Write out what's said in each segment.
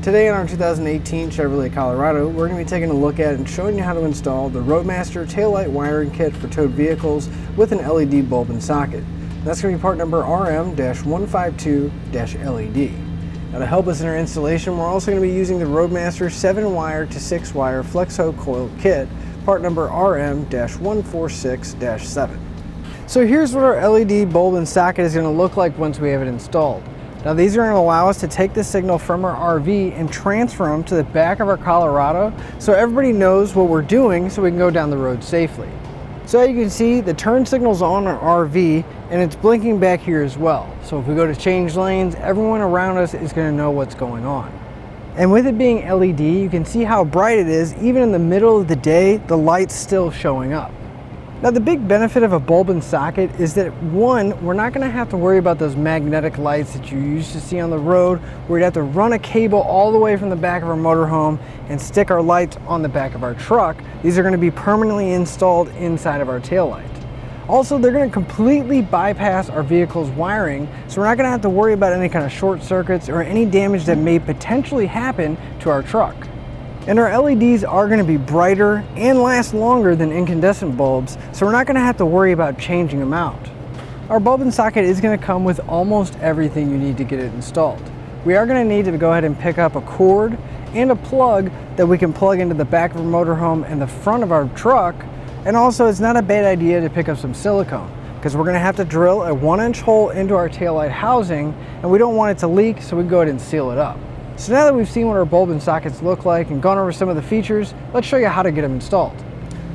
Today in our 2018 Chevrolet Colorado, we're going to be taking a look at and showing you how to install the Roadmaster taillight wiring kit for towed vehicles with an LED bulb and socket. That's going to be part number RM-152-LED. Now to help us in our installation, we're also going to be using the Roadmaster 7-wire to 6-wire Flexo-Coil kit, part number RM-146-7. So here's what our LED bulb and socket is going to look like once we have it installed. Now these are going to allow us to take the signal from our RV and transfer them to the back of our Colorado so everybody knows what we're doing so we can go down the road safely. So as you can see, the turn signal's on our RV and it's blinking back here as well. So if we go to change lanes, everyone around us is going to know what's going on. And with it being LED, you can see how bright it is. Even in the middle of the day, the light's still showing up. Now the big benefit of a bulb and socket is that, one, we're not going to have to worry about those magnetic lights that you used to see on the road where you'd have to run a cable all the way from the back of our motorhome and stick our lights on the back of our truck. These are going to be permanently installed inside of our taillight. Also, they're going to completely bypass our vehicle's wiring, so we're not going to have to worry about any kind of short circuits or any damage that may potentially happen to our truck. And our LEDs are going to be brighter and last longer than incandescent bulbs, so we're not going to have to worry about changing them out. Our bulb and socket is going to come with almost everything you need to get it installed. We are going to need to go ahead and pick up a cord and a plug that we can plug into the back of our motorhome and the front of our truck. And also, it's not a bad idea to pick up some silicone, because we're going to have to drill a 1-inch hole into our taillight housing, and we don't want it to leak, so we go ahead and seal it up. So now that we've seen what our bulb and sockets look like and gone over some of the features, let's show you how to get them installed.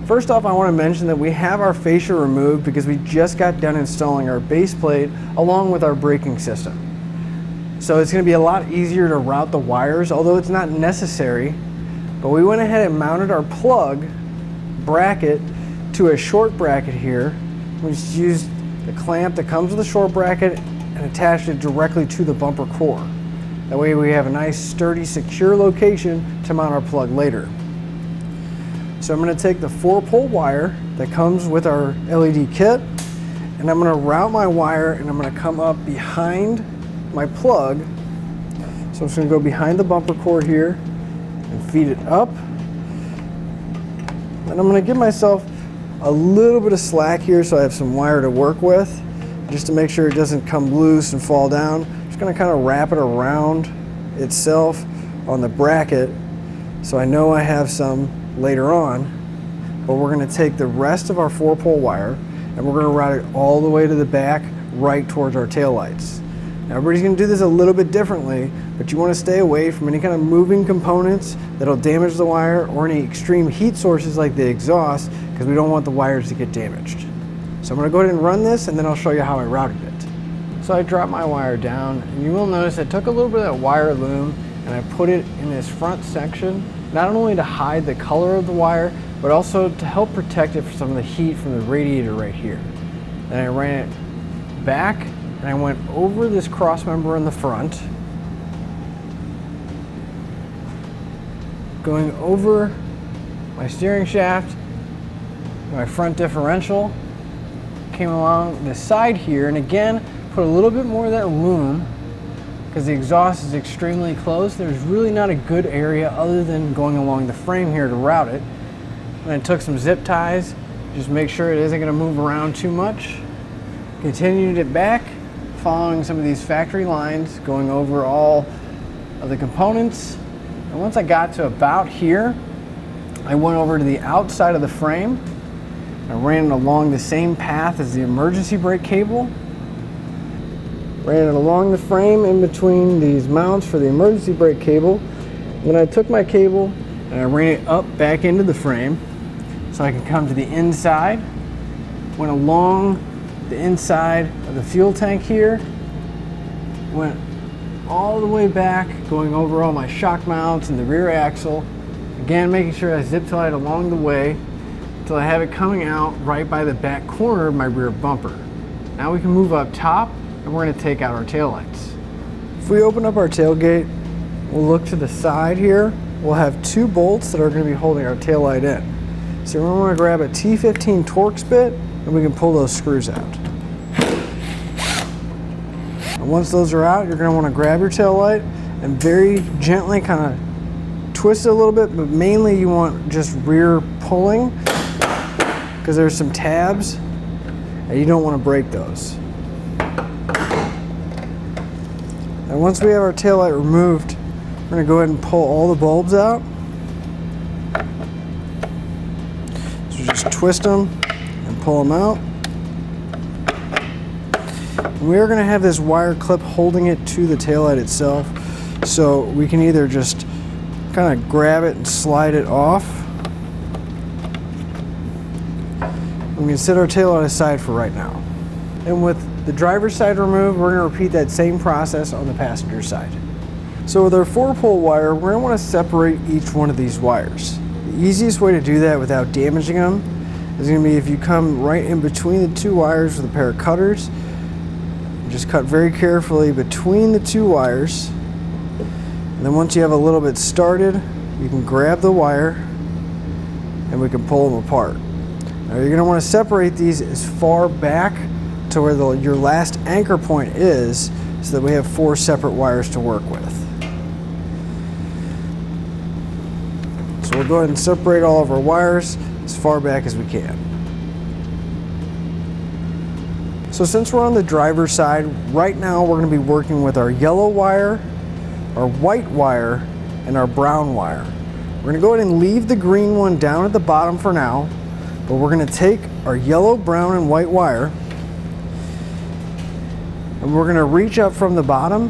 First off, I want to mention that we have our fascia removed because we just got done installing our base plate along with our braking system. So it's going to be a lot easier to route the wires, although it's not necessary. But we went ahead and mounted our plug bracket to a short bracket here. We just used the clamp that comes with the short bracket and attached it directly to the bumper core. That way we have a nice, sturdy, secure location to mount our plug later. So I'm going to take the 4-pole wire that comes with our LED kit, and I'm going to route my wire, and I'm going to come up behind my plug. So I'm just going to go behind the bumper core here and feed it up. And I'm going to give myself a little bit of slack here so I have some wire to work with, just to make sure it doesn't come loose and fall down. Going to kind of wrap it around itself on the bracket so I know I have some later on. But we're going to take the rest of our 4-pole wire and we're going to route it all the way to the back, right towards our taillights. Now everybody's going to do this a little bit differently, but you want to stay away from any kind of moving components that'll damage the wire or any extreme heat sources like the exhaust, because we don't want the wires to get damaged. So I'm going to go ahead and run this and then I'll show you how I routed it. So I dropped my wire down, and you will notice I took a little bit of that wire loom and I put it in this front section, not only to hide the color of the wire, but also to help protect it from some of the heat from the radiator right here. Then I ran it back and I went over this cross member in the front, going over my steering shaft, my front differential, came along the side here, and again, put a little bit more of that loom because the exhaust is extremely close. There's really not a good area other than going along the frame here to route it. And I took some zip ties, just make sure it isn't going to move around too much. Continued it back, following some of these factory lines, going over all of the components. And once I got to about here, I went over to the outside of the frame. I ran it along the same path as the emergency brake cable. Ran it along the frame in between these mounts for the emergency brake cable. Then I took my cable and I ran it up back into the frame so I can come to the inside. Went along the inside of the fuel tank here. Went all the way back, going over all my shock mounts and the rear axle. Again, making sure I zip tie it along the way until I have it coming out right by the back corner of my rear bumper. Now we can move up top, and we're going to take out our taillights. If we open up our tailgate, we'll look to the side here. We'll have 2 bolts that are going to be holding our taillight in. So we're going to grab a T15 Torx bit, and we can pull those screws out. And once those are out, you're going to want to grab your taillight and very gently kind of twist it a little bit, but mainly you want just rear pulling because there's some tabs and you don't want to break those. And once we have our taillight removed, we're going to go ahead and pull all the bulbs out. So just twist them and pull them out. And we are going to have this wire clip holding it to the taillight itself, so we can either just kind of grab it and slide it off. We can set our taillight aside for right now. And with the driver's side removed, we're going to repeat that same process on the passenger side. So with our 4-pole wire, we're going to want to separate each one of these wires. The easiest way to do that without damaging them is going to be if you come right in between the two wires with a pair of cutters. Just cut very carefully between the two wires, and then once you have a little bit started, you can grab the wire and we can pull them apart. Now you're going to want to separate these as far back to where your last anchor point is, so that we have 4 separate wires to work with. So we'll go ahead and separate all of our wires as far back as we can. So since we're on the driver's side, right now we're going to be working with our yellow wire, our white wire, and our brown wire. We're going to go ahead and leave the green one down at the bottom for now, but we're going to take our yellow, brown, and white wire, and we're going to reach up from the bottom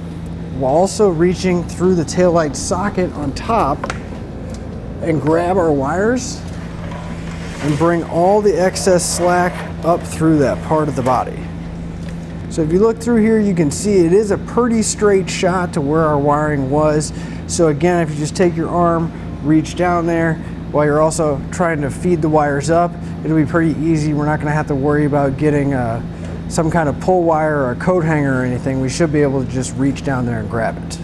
while also reaching through the taillight socket on top and grab our wires and bring all the excess slack up through that part of the body. So if you look through here, you can see it is a pretty straight shot to where our wiring was. So again, if you just take your arm, reach down there while you're also trying to feed the wires up, it'll be pretty easy. We're not going to have to worry about getting some kind of pull wire or a coat hanger or anything. We should be able to just reach down there and grab it.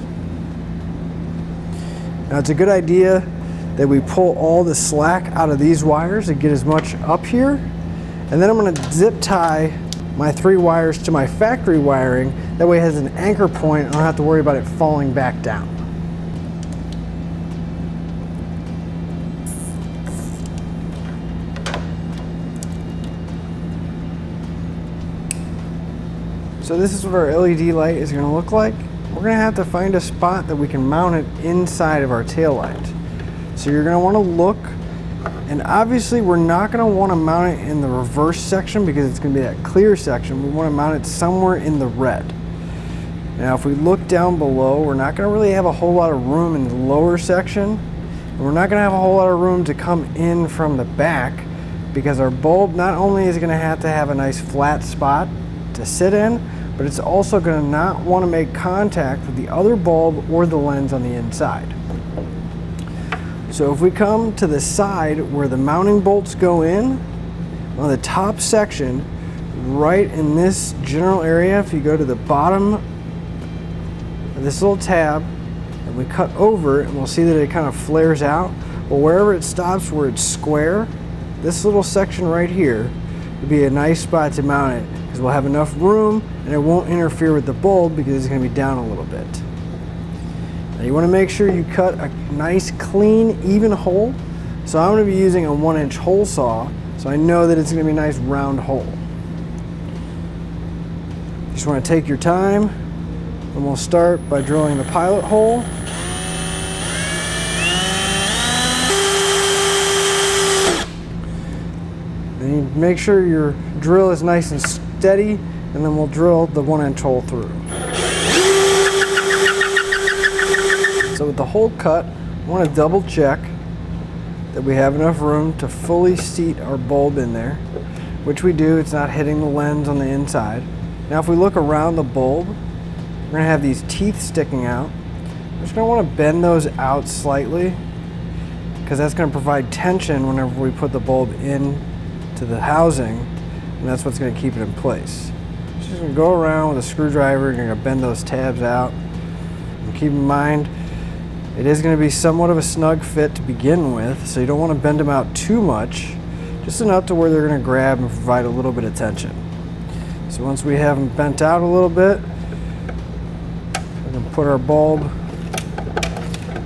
Now it's a good idea that we pull all the slack out of these wires and get as much up here. And then I'm going to zip tie my 3 wires to my factory wiring. That way it has an anchor point. I don't have to worry about it falling back down. So this is what our LED light is going to look like. We're going to have to find a spot that we can mount it inside of our tail light. So you're going to want to look, and obviously we're not going to want to mount it in the reverse section because it's going to be that clear section. We want to mount it somewhere in the red. Now if we look down below, we're not going to really have a whole lot of room in the lower section, and we're not going to have a whole lot of room to come in from the back, because our bulb not only is going to have a nice flat spot to sit in, but it's also going to not want to make contact with the other bulb or the lens on the inside. So if we come to the side where the mounting bolts go in, on the top section, right in this general area, if you go to the bottom of this little tab and we cut over it, and we'll see that it kind of flares out. Well, wherever it stops where it's square, this little section right here would be a nice spot to mount it, because we'll have enough room and it won't interfere with the bulb because it's going to be down a little bit. Now you want to make sure you cut a nice, clean, even hole. So I'm going to be using a 1-inch hole saw, so I know that it's going to be a nice round hole. You just want to take your time, and we'll start by drilling the pilot hole. And you make sure your drill is nice and steady, and then we'll drill the 1-inch hole through. So with the hole cut, I want to double check that we have enough room to fully seat our bulb in there, which we do. It's not hitting the lens on the inside. Now if we look around the bulb, we're going to have these teeth sticking out. We're just going to want to bend those out slightly, because that's going to provide tension whenever we put the bulb in to the housing, and that's what's going to keep it in place. Just going to go around with a screwdriver and you're going to bend those tabs out. And keep in mind, it is going to be somewhat of a snug fit to begin with, so you don't want to bend them out too much, just enough to where they're going to grab and provide a little bit of tension. So once we have them bent out a little bit, we're going to put our bulb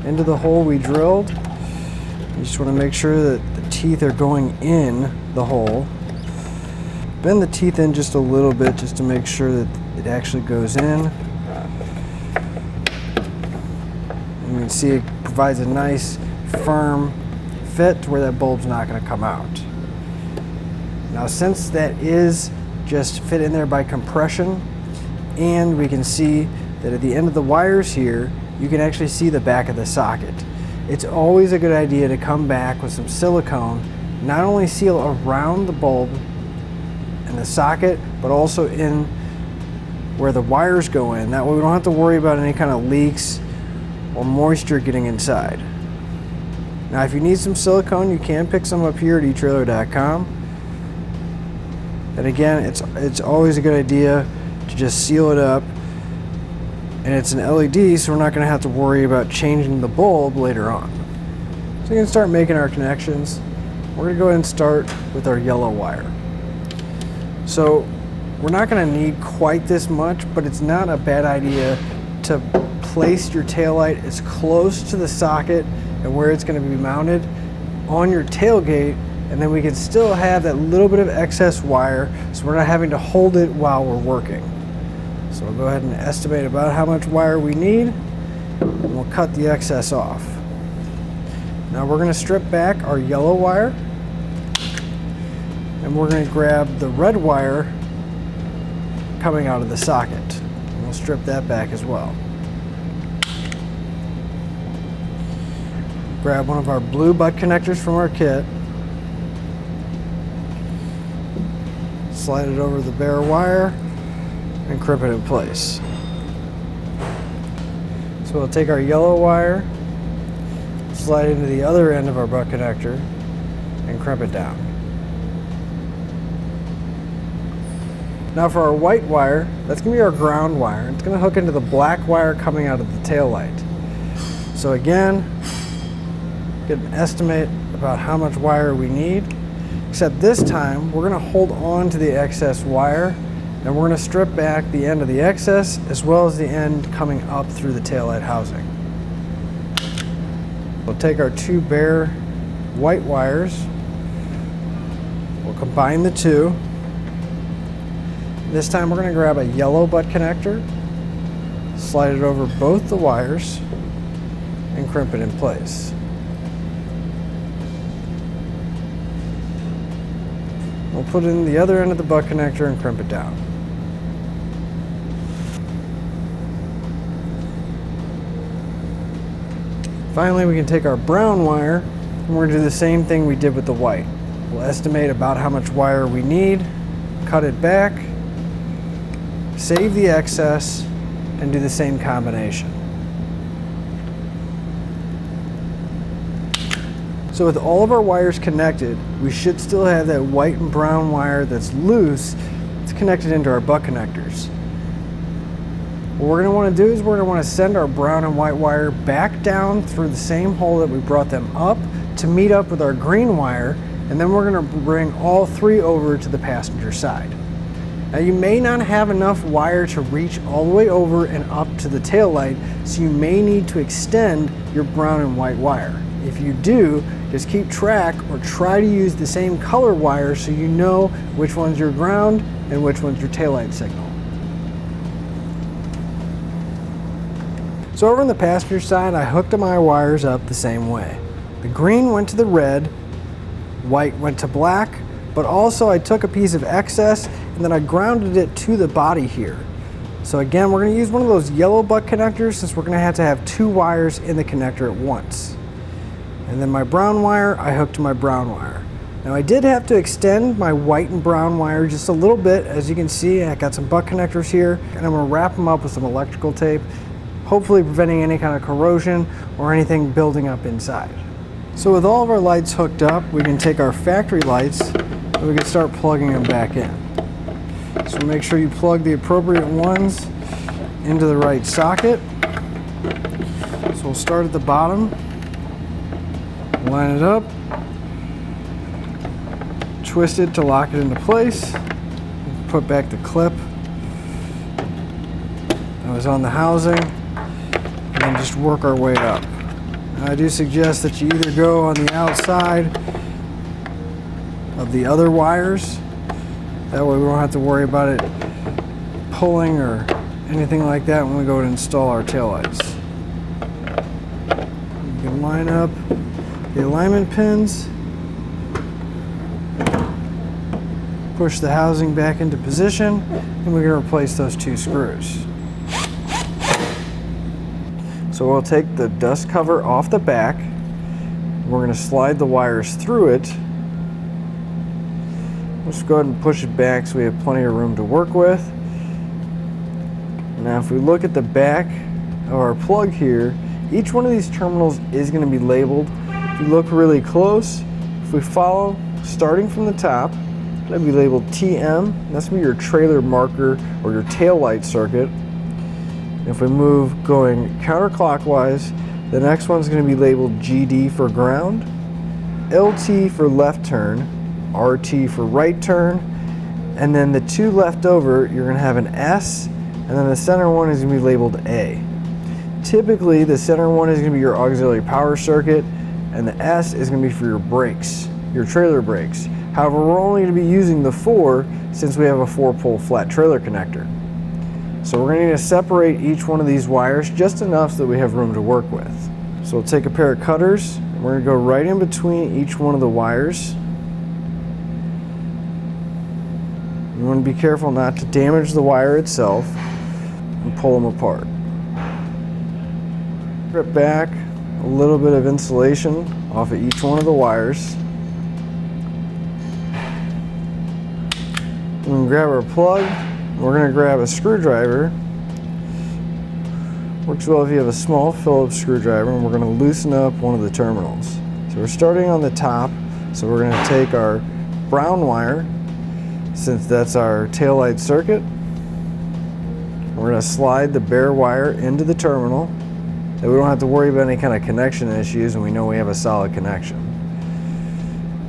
into the hole we drilled. You just want to make sure that the teeth are going in the hole. Bend the teeth in just a little bit just to make sure that it actually goes in. And you can see it provides a nice firm fit to where that bulb's not going to come out. Now since that is just fit in there by compression, and we can see that at the end of the wires here, you can actually see the back of the socket. It's always a good idea to come back with some silicone, not only seal around the bulb and the socket, but also in where the wires go in. That way we don't have to worry about any kind of leaks or moisture getting inside. Now if you need some silicone, you can pick some up here at Etrailer.com. And again, it's always a good idea to just seal it up. And it's an LED, so we're not going to have to worry about changing the bulb later on. So we can start making our connections. We're going to go ahead and start with our yellow wire. So we're not going to need quite this much, but it's not a bad idea to place your taillight as close to the socket and where it's going to be mounted on your tailgate, and then we can still have that little bit of excess wire so we're not having to hold it while we're working. So we'll go ahead and estimate about how much wire we need, and we'll cut the excess off. Now we're going to strip back our yellow wire, and we're going to grab the red wire coming out of the socket. And we'll strip that back as well. Grab one of our blue butt connectors from our kit, slide it over the bare wire, and crimp it in place. So we'll take our yellow wire, slide it into the other end of our butt connector, and crimp it down. Now for our white wire, that's going to be our ground wire. It's going to hook into the black wire coming out of the tail light. So again, get an estimate about how much wire we need, except this time we're going to hold on to the excess wire, and we're going to strip back the end of the excess as well as the end coming up through the taillight housing. We'll take our two bare white wires, we'll combine the two. This time we're going to grab a yellow butt connector, slide it over both the wires, and crimp it in place. We'll put in the other end of the butt connector and crimp it down. Finally, we can take our brown wire and we're going to do the same thing we did with the white. We'll estimate about how much wire we need, cut it back, save the excess, and do the same combination. So with all of our wires connected, we should still have that white and brown wire that's loose. It's connected into our butt connectors. What we're going to want to do is we're going to want to send our brown and white wire back down through the same hole that we brought them up to meet up with our green wire, and then we're going to bring all three over to the passenger side. Now you may not have enough wire to reach all the way over and up to the tail light, so you may need to extend your brown and white wire. If you do, just keep track or try to use the same color wire so you know which one's your ground and which one's your taillight signal. So over on the passenger side, I hooked my wires up the same way. The green went to the red, white went to black, but also I took a piece of excess and then I grounded it to the body here. So again, we're going to use one of those yellow butt connectors since we're going to have two wires in the connector at once. And then my brown wire, I hooked to my brown wire. Now I did have to extend my white and brown wire just a little bit. As you can see, I got some butt connectors here, and I'm going to wrap them up with some electrical tape, hopefully preventing any kind of corrosion or anything building up inside. So with all of our lights hooked up, we can take our factory lights and we can start plugging them back in. So make sure you plug the appropriate ones into the right socket. So we'll start at the bottom, line it up, twist it to lock it into place, put back the clip that was on the housing, and then just work our way up. I do suggest that you either go on the outside of the other wires. That way we don't have to worry about it pulling or anything like that when we go to install our taillights. You can line up the alignment pins, push the housing back into position, and we're going to replace those 2 screws. So we'll take the dust cover off the back. We're going to slide the wires through it. Let's go ahead and push it back so we have plenty of room to work with. Now if we look at the back of our plug here, each one of these terminals is going to be labeled. If you look really close, if we follow starting from the top, that'll be labeled TM. That's going to be your trailer marker or your tail light circuit. If we move going counterclockwise, the next one's going to be labeled GD for ground, LT for left turn, RT for right turn, and then the 2 left over, you're going to have an S, and then the center one is going to be labeled A. Typically, the center one is going to be your auxiliary power circuit, and the S is going to be for your brakes, your trailer brakes. However, we're only going to be using the 4 since we have a 4-pole flat trailer connector. So we're going to need to separate each one of these wires just enough so that we have room to work with. So we'll take a pair of cutters, and we're going to go right in between each one of the wires. You want to be careful not to damage the wire itself and pull them apart. Strip back a little bit of insulation off of each one of the wires. We're going to grab our plug. We're going to grab a screwdriver. Works well if you have a small Phillips screwdriver, and we're going to loosen up one of the terminals. So we're starting on the top, so we're going to take our brown wire, since that's our taillight circuit. We're going to slide the bare wire into the terminal, that we don't have to worry about any kind of connection issues, and we know we have a solid connection.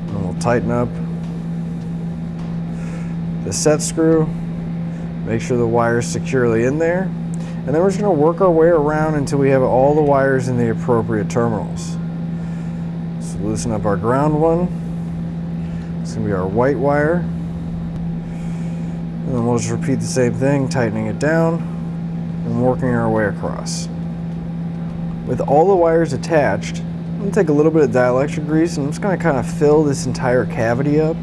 And we'll tighten up the set screw, make sure the wire's securely in there, and then we're just going to work our way around until we have all the wires in the appropriate terminals. So loosen up our ground one. It's going to be our white wire. And then we'll just repeat the same thing, tightening it down and working our way across. With all the wires attached, I'm going to take a little bit of dielectric grease and I'm just going to kind of fill this entire cavity up.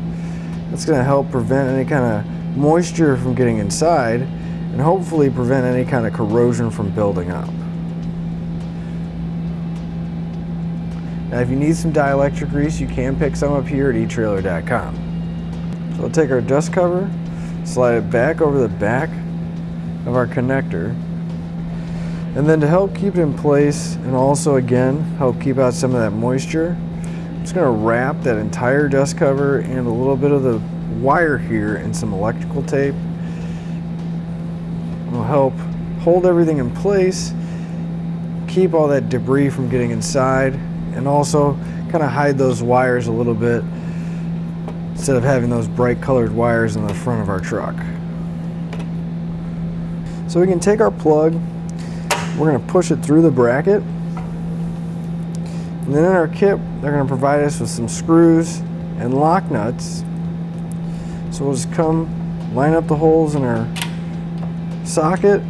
That's going to help prevent any kind of moisture from getting inside and hopefully prevent any kind of corrosion from building up. Now if you need some dielectric grease, you can pick some up here at Etrailer.com. So we'll take our dust cover, slide it back over the back of our connector, and then to help keep it in place and also again help keep out some of that moisture, I'm just going to wrap that entire dust cover and a little bit of the wire here in some electrical tape. It'll help hold everything in place, keep all that debris from getting inside, and also kind of hide those wires a little bit instead of having those bright colored wires in the front of our truck. So we can take our plug, we're going to push it through the bracket, and then in our kit they're going to provide us with some screws and lock nuts. So we'll just come line up the holes in our socket,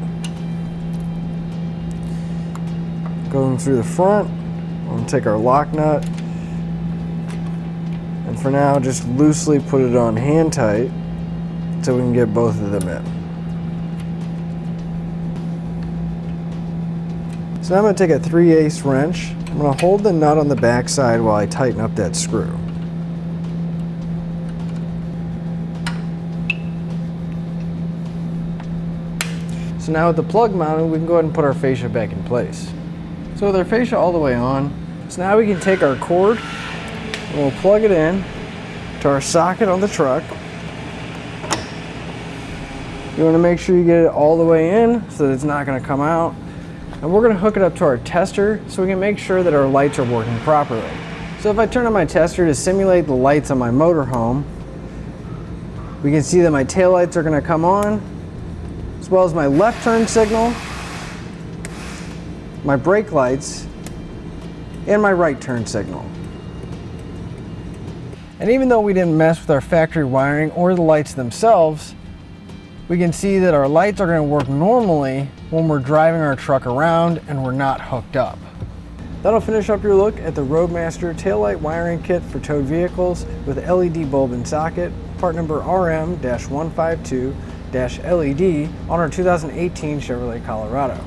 going through the front. We'll take our lock nut, and for now just loosely put it on hand tight so we can get both of them in. So now I'm going to take a 3/8 wrench. I'm going to hold the nut on the back side while I tighten up that screw. So now with the plug mounted, we can go ahead and put our fascia back in place. So with our fascia all the way on, so now we can take our cord and we'll plug it in to our socket on the truck. You want to make sure you get it all the way in so that it's not going to come out. And we're going to hook it up to our tester so we can make sure that our lights are working properly. So if I turn on my tester to simulate the lights on my motorhome, we can see that my taillights are going to come on, as well as my left turn signal, my brake lights, and my right turn signal. And even though we didn't mess with our factory wiring or the lights themselves, we can see that our lights are going to work normally when we're driving our truck around and we're not hooked up. That'll finish up your look at the Roadmaster taillight wiring kit for towed vehicles with LED bulb and socket, part number RM-152-LED on our 2018 Chevrolet Colorado.